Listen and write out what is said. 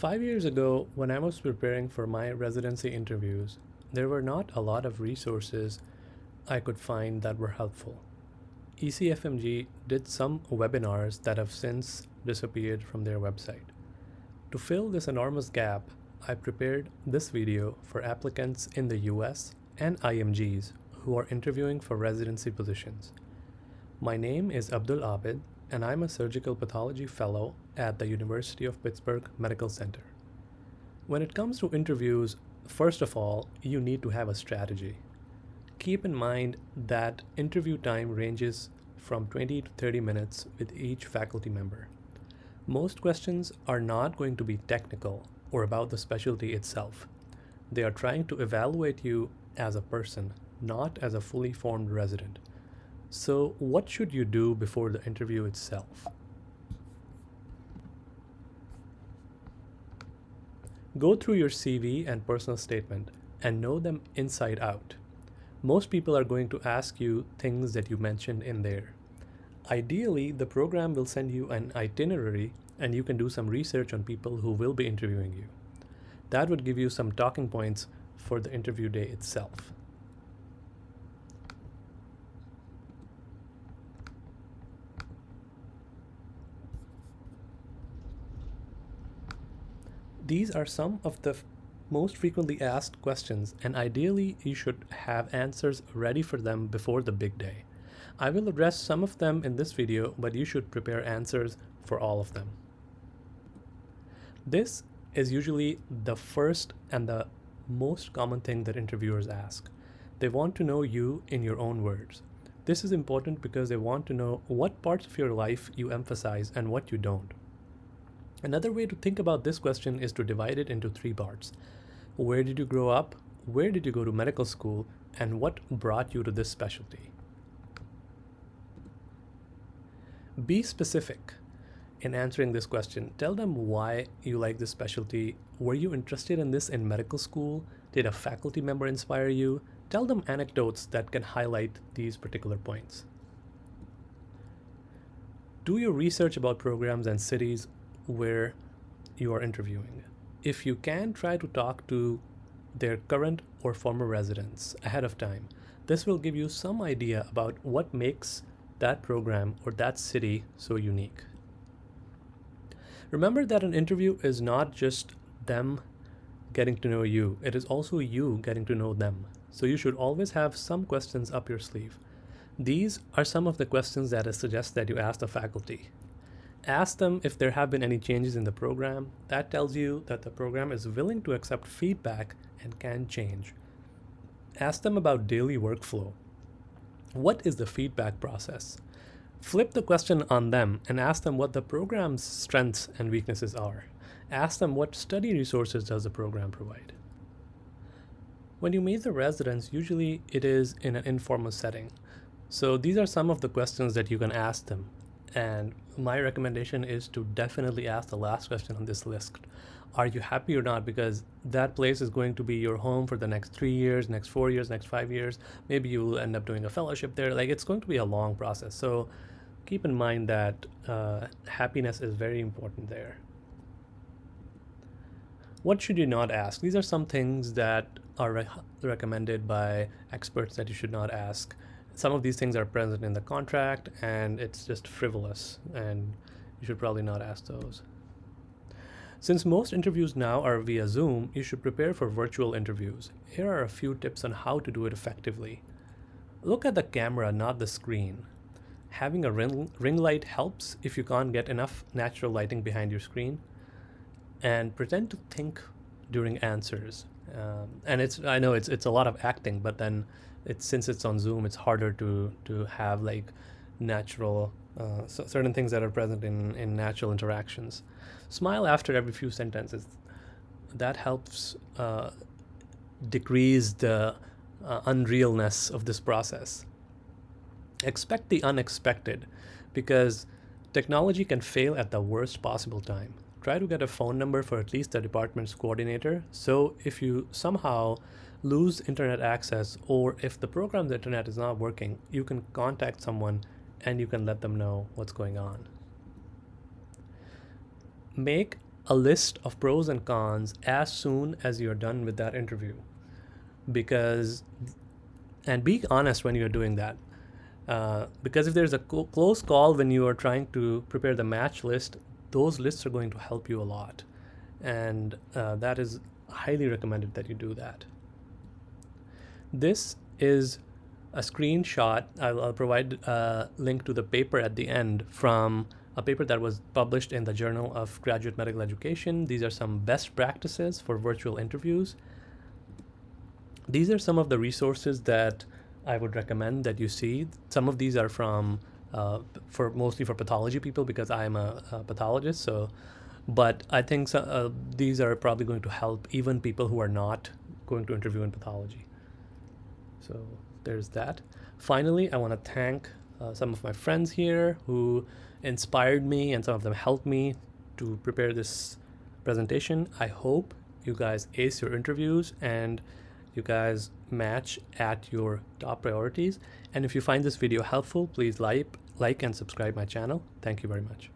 5 years ago, when I was preparing for my residency interviews, there were not a lot of resources I could find that were helpful. ECFMG did some webinars that have since disappeared from their website. To fill this enormous gap, I prepared this video for applicants in the US and IMGs who are interviewing for residency positions. My name is Abdul Abid, and I'm a surgical pathology fellow at the University of Pittsburgh Medical Center. When it comes to interviews, first of all, you need to have a strategy. Keep in mind that interview time ranges from 20 to 30 minutes with each faculty member. Most questions are not going to be technical or about the specialty itself. They are trying to evaluate you as a person, not as a fully formed resident. So, what should you do before the interview itself? Go through your CV and personal statement and know them inside out. Most people are going to ask you things that you mentioned in there. Ideally, the program will send you an itinerary and you can do some research on people who will be interviewing you. That would give you some talking points for the interview day itself. These are some of the most frequently asked questions, and ideally you should have answers ready for them before the big day. I will address some of them in this video, but you should prepare answers for all of them. This is usually the first and the most common thing that interviewers ask. They want to know you in your own words. This is important because they want to know what parts of your life you emphasize and what you don't. Another way to think about this question is to divide it into three parts. Where did you grow up? Where did you go to medical school? And what brought you to this specialty? Be specific in answering this question. Tell them why you like this specialty. Were you interested in this in medical school? Did a faculty member inspire you? Tell them anecdotes that can highlight these particular points. Do your research about programs and cities where you are interviewing. If you can, try to talk to their current or former residents ahead of time. This will give you some idea about what makes that program or that city so unique. Remember that an interview is not just them getting to know you, it is also you getting to know them. So you should always have some questions up your sleeve. These are some of the questions that I suggest that you ask the faculty. Ask them if there have been any changes in the program. That tells you that the program is willing to accept feedback and can change. Ask them about daily workflow. What is the feedback process? Flip the question on them and ask them what the program's strengths and weaknesses are. Ask them what study resources does the program provide. When you meet the residents, usually it is in an informal setting. So these are some of the questions that you can ask them. And my recommendation is to definitely ask the last question on this list. Are you happy or not? Because that place is going to be your home for the next 3 years, next 4 years, next 5 years. Maybe you will end up doing a fellowship there. It's going to be a long process. So keep in mind that happiness is very important there. What should you not ask? These are some things that are recommended by experts that you should not ask. Some of these things are present in the contract and it's just frivolous, and you should probably not ask those. Since most interviews now are via Zoom, you should prepare for virtual interviews. Here are a few tips on how to do it effectively. Look at the camera, not the screen. Having a ring light helps if you can't get enough natural lighting behind your screen. And pretend to think during answers. And I know it's a lot of acting, but then since it's on Zoom, it's harder to have natural certain things that are present in natural interactions. Smile after every few sentences. That helps decrease the unrealness of this process. Expect the unexpected, because technology can fail at the worst possible time. Try to get a phone number for at least the department's coordinator, so if you somehow lose internet access, or if the program's internet is not working, you can contact someone and you can let them know what's going on. Make a list of pros and cons as soon as you're done with that interview. And be honest when you're doing that. Because if there's a close call when you are trying to prepare the match list, those lists are going to help you a lot. And that is highly recommended that you do that. This is a screenshot. I'll provide a link to the paper at the end from a paper that was published in the Journal of Graduate Medical Education. These are some best practices for virtual interviews. These are some of the resources that I would recommend that you see. Some of these are from mostly for pathology people, because I'm a pathologist. But I think these are probably going to help even people who are not going to interview in pathology. So there's that. Finally, I want to thank some of my friends here who inspired me, and some of them helped me to prepare this presentation. I hope you guys ace your interviews and you guys match at your top priorities. And if you find this video helpful, please like and subscribe my channel. Thank you very much.